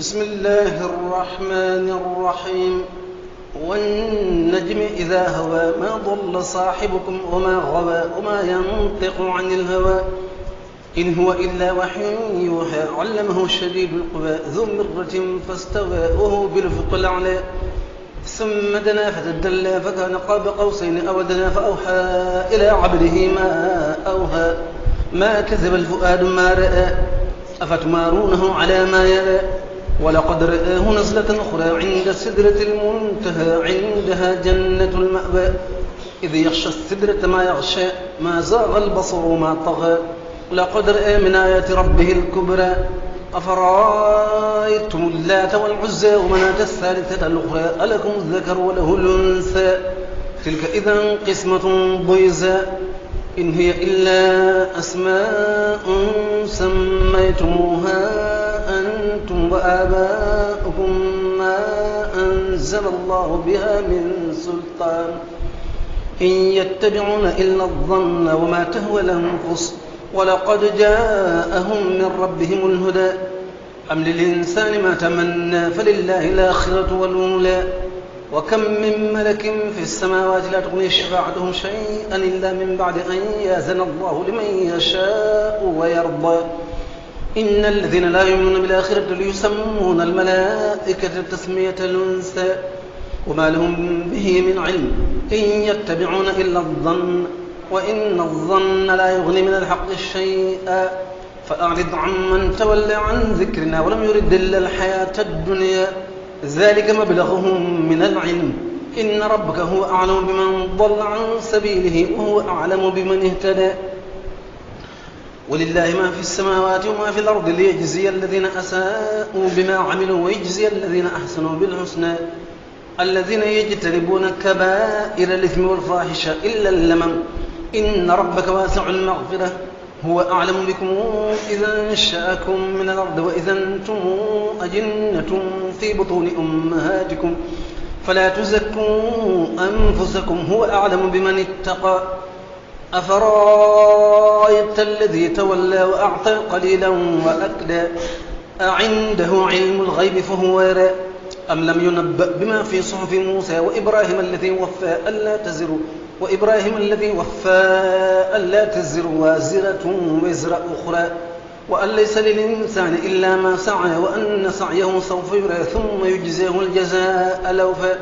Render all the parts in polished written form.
بسم الله الرحمن الرحيم. والنجم إذا هوى ما ضل صاحبكم وما غوى وما ينطق عن الهوى إن هو إلا وحي يوحى علمه شديد القوى ذو مرة فاستوى وهو بالأفق الأعلى ثم دنا فتدلى فكان قاب قوسين أو أدنى فأوحى إلى عبده ما أوحى ما كذب الفؤاد ما رأى أفتمارونه على ما يرى ولقد رآه نزلة أخرى عند سدرة المنتهى عندها جنة المأوى إذ يغشى السدرة ما يغشى ما زاغ البصر ما طغى لقد رأى من آيات ربه الكبرى أفرأيتم اللات والعزى ومناة الثالثة الأخرى ألكم الذكر وله الأنثى تلك إذا قسمة ضيزى إن هي إلا أسماء سميتموها أنتم وآباؤكم ما أنزل الله بها من سلطان إن يتبعون إلا الظن وما تهوى الأنفس ولقد جاءهم من ربهم الهدى أم للإنسان ما تمنى فلله الآخرة والأولى وكم من ملك في السماوات لا تغني شفاعتهم شيئا إلا من بعد أن يأذن الله لمن يشاء ويرضى إن الذين لا يؤمنون بالآخرة ليسمون الملائكة تسمية الأنثى وما لهم به من علم إن يتبعون إلا الظن وإن الظن لا يغني من الحق شيئا فأعرض عمن تولى عن ذكرنا ولم يرد إلا الحياة الدنيا ذلك مبلغهم من العلم إن ربك هو أعلم بمن ضل عن سبيله وهو أعلم بمن اهتدى ولله ما في السماوات وما في الأرض ليجزي الذين أساءوا بما عملوا ويجزي الذين أحسنوا بالحسنى الذين يجتنبون كبائر الإثم والفاحشة إلا اللمم إن ربك واسع المغفرة هو أعلم بكم إذا انشأكم من الأرض وإذا أنتم أجنة في بطون أمهاتكم فلا تزكوا أنفسكم هو أعلم بمن اتقى أفرأيت الذي تولى وأعطى قليلا وأكدى أعنده علم الغيب فهو يرى أم لم ينبأ بما في صحف موسى وإبراهيم الذي وفى ألا تزر وازرة وزر أخرى وأن ليس للإنسان إلا ما سعى وأن سعيه سوف يرى ثم يجزيه الجزاء الأوفى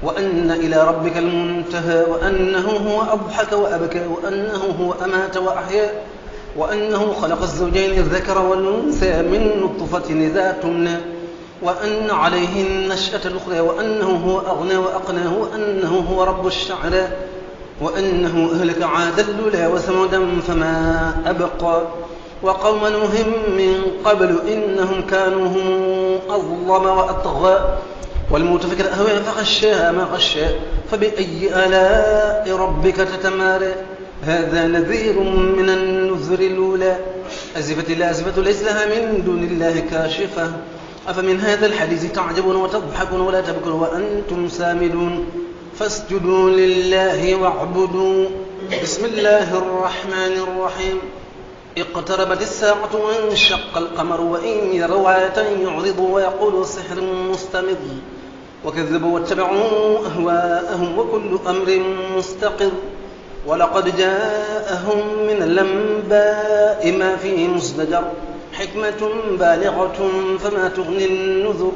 وأن إلى ربك المنتهى وأنه هو أضحك وأبكى وأنه هو أمات وأحيا وأنه خلق الزوجين الذكر والأنثى من نطفة إذا تمنى وأن عليه النشأة الأخرى وأنه هو أغنى وأقنى وأنه هو رب الشعرى وأنه أهلك عادا الأولى وثمودا فما أبقى وقوم نوح من قبل إنهم كانوا هم أظلم وأطغى والمؤتفكة أهوى فغشاها ما غشى فبأي آلاء ربك تتمارى هذا نذير من النذر الأولى أزفت الآزفة ليس لها من دون الله كاشفة أفمن هذا الحديث تعجبون وتضحكون ولا تبكون وأنتم سامدون فاسجدوا لله واعبدوا بسم الله الرحمن الرحيم اقتربت الساعة وانشق القمر وإن يروا آية يعرضوا ويقولوا سحر مستمر وكذبوا واتبعوا أهواءهم وكل أمر مستقر ولقد جاءهم من الأنباء ما فيه مزدجر حكمة بالغة فما تغني النذر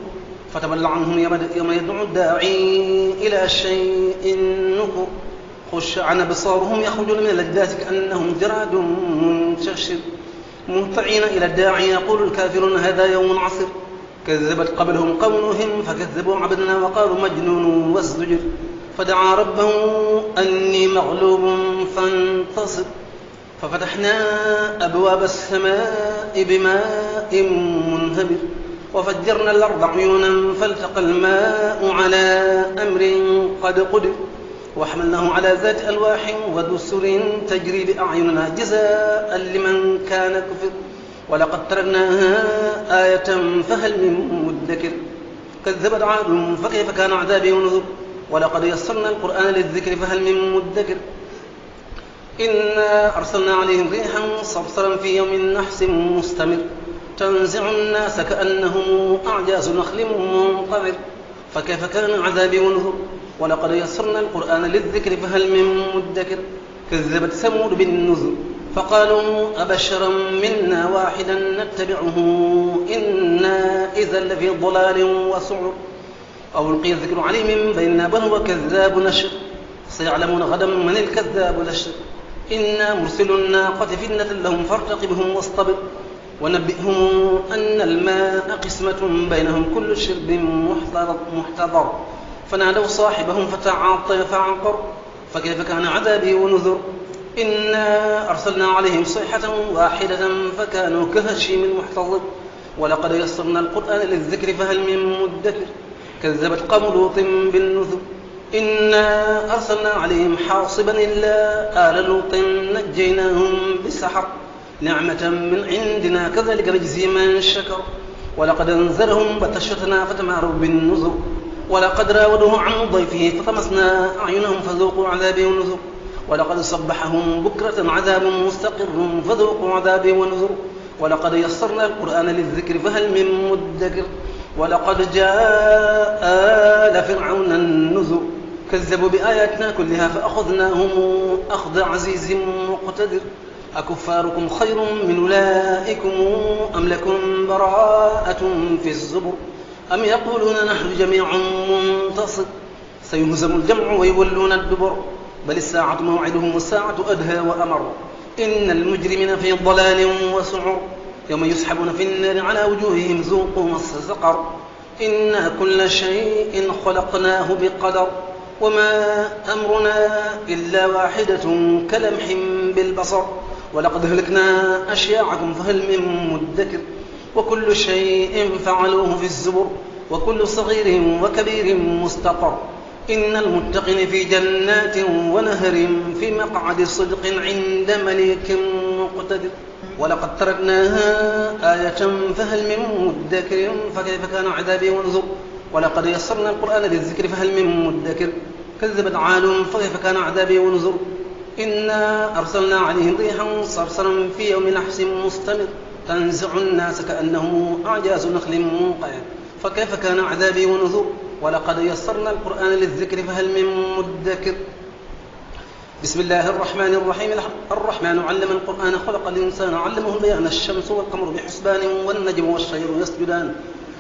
فتول عنهم يوم يدعو الداعي إلى شيء نكر خش عن أبصارهم يخرجون من الأجداث كأنهم جراد منتشر مهطعين إلى الداعي يقول الكافرون هذا يوم عصر كذبت قبلهم قوم نوح فكذبوا عبدنا وقالوا مجنون وازدجر فدعا ربه أني مغلوب فانتصر ففتحنا أبواب السماء بماء منهمر وفجرنا الأرض عيونا فالتقى الماء على أمر قد قدر وحملناه على ذات ألواح ودسر تجري بأعيننا جزاء لمن كان كفر ولقد تركناها آية فهل من مدكر كذبت عاد فكيف كان عذابي ونذر ولقد يسرنا القرآن للذكر فهل من مدكر إنا أرسلنا عليهم ريحا صرصرا في يوم نحس مستمر تنزع الناس كأنهم أعجاز نخل منقعر فكيف كان عذابي ونذر ولقد يسرنا القرآن للذكر فهل من مدكر كذبت ثمود بالنذر فقالوا أبشرا منا واحدا نتبعه إنا إذا لفي ضلال وسعر أو ألقي الذكر عليه من بيننا بل هو كذاب نشر سيعلمون غدا من الكذاب الأشر إنا مرسل الناقة فتنة لهم فارتقبهم واصطبر ونبئهم أن الماء قسمة بينهم كل شرب محتضر فنادوا صاحبهم فتعاطى فعقر فكيف كان عذابي ونذر إنا أرسلنا عليهم صيحة واحدة فكانوا كهشيم المحتضر ولقد يسرنا القرآن للذكر فهل من مدكر كذبت قوم لوط بالنذر إنا أرسلنا عليهم حاصبا إلا آل لوط نجيناهم بسحر نعمة من عندنا كذلك نجزي من شكر ولقد انذرهم بطشتنا فتماروا بالنذر ولقد راودوه عن ضيفه فطمسنا أعينهم فذوقوا عذابي ونذر ولقد صبحهم بكرة عذاب مستقر فذوقوا عذابي ونذر ولقد يسرنا القرآن للذكر فهل من مدكر ولقد جاء آل فرعون النذر كذبوا بآياتنا كلها فأخذناهم أخذ عزيز مقتدر أكفاركم خير من أولئكم أم لكم براءة في الزبر أم يقولون نحن جميع منتصر سيهزم الجمع ويولون الدبر بل الساعة موعدهم والساعة أدهى وأمر إن المجرمين في ضلال وسعر يوم يسحبون في النار على وجوههم ذوقوا مس سقر إنا كل شيء خلقناه بقدر وما أمرنا إلا واحدة كلمح بالبصر ولقد هلكنا أشياعكم فهل من مدكر وكل شيء فعلوه في الزبر وكل صغير وكبير مستقر إن المتقين في جنات ونهر في مقعد صدق عند مليك مقتدر ولقد تركناها آية فهل من مدكر فكيف كان عذابي ونذر ولقد يسرنا القرآن للذكر فهل من مدكر كذبت عاد فكيف كان عذابي ونذر إنا أرسلنا عليهم ريحا صرصرا في يوم نحس مستمر تنزع الناس كأنهم أعجاز نخل منقعر فكيف كان عذابي ونذر ولقد يسرنا القرآن للذكر فهل من مدكر بسم الله الرحمن الرحيم الرحمن علم القرآن خلق الإنسان علمه البيان الشمس والقمر بحسبان والنجم والشجر يسجدان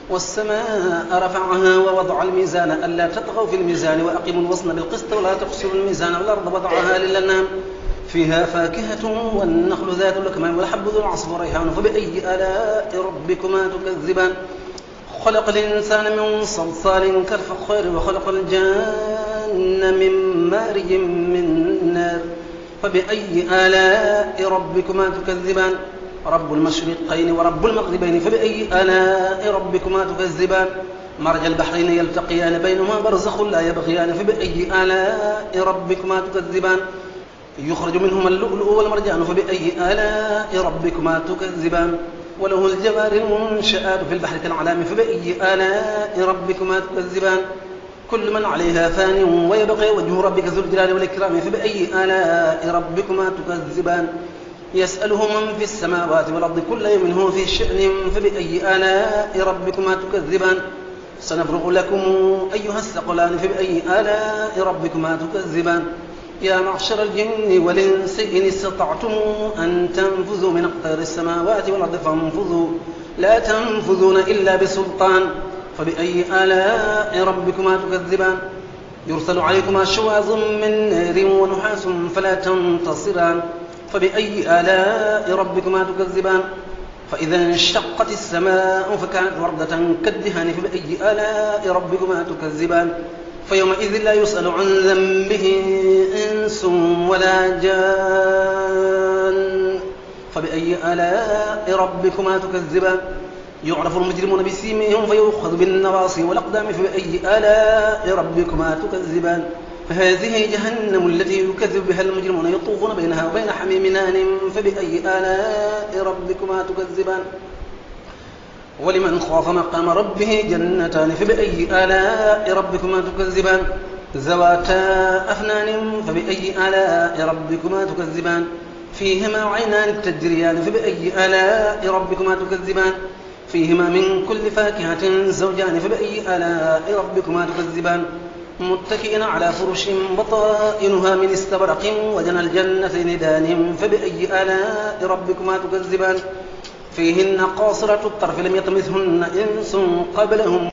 والسماء رفعها ووضع الميزان ألا تطغوا في الميزان وأقيموا الوزن بالقسط ولا تخسروا الميزان والأرض وضعها للأنام فيها فاكهة والنخل ذات الأكمام والحب ذو العصف والريحان فبأي آلاء ربكما تكذبان خلق الإنسان من صلصال كالفخار وخلق الجان من مارج من نار فبأي آلاء ربكما تكذبان رب المشرقين ورب المغربين فبأي آلاء ربكما تكذبان مرج البحرين يلتقيان بينهما برزخ لا يبغيان فبأي آلاء ربكما تكذبان يخرج منهما اللؤلؤ والمرجان فبأي آلاء ربكما تكذبان وله الجوار المنشآت في البحر كالأعلام فبأي آلاء ربكما تكذبان كل من عليها فان ويبقى وجه ربك ذو الجلال والإكرام فبأي آلاء ربكما تكذبان يسأله من في السماوات والأرض كل يوم هو في شأن فبأي آلاء ربكما تكذبان سنفرغ لكم أيها الثقلان فبأي آلاء ربكما تكذبان يا معشر الجن والإنس إن استطعتم أن تنفذوا من أقطار السماوات والأرض فانفذوا لا تنفذون إلا بسلطان فبأي آلاء ربكما تكذبان يرسل عليكما شواظ من نار ونحاس فلا تنتصران فبأي آلاء ربكما تكذبان فإذا انشقت السماء فكانت وردة كالدهان فبأي آلاء ربكما تكذبان فيومئذ لا يسأل عن ذنبه إنس ولا جان فبأي آلاء ربكما تكذبان يعرف المجرمون بسيمهم فيؤخذ بالنواصي والأقدام فبأي آلاء ربكما تكذبان فهذه جهنم التي يكذب بها المجرمون يطوفون بينها وبين حميم آن فبأي آلاء ربكما تكذبان ولمن خاف مقام ربه جنتان فبأي آلاء ربكما تكذبان ذواتا أفنان فبأي آلاء ربكما تكذبان فيهما عينان تجريان فبأي آلاء ربكما تكذبان فيهما من كل فاكهة زوجان فبأي آلاء ربكما تكذبان متكئين على فرش بطائنها من استبرق وجنى الجنتين دان فبأي آلاء ربكما تكذبان فيهن قاصرات الطرف لم يطمثهن إنس قبلهم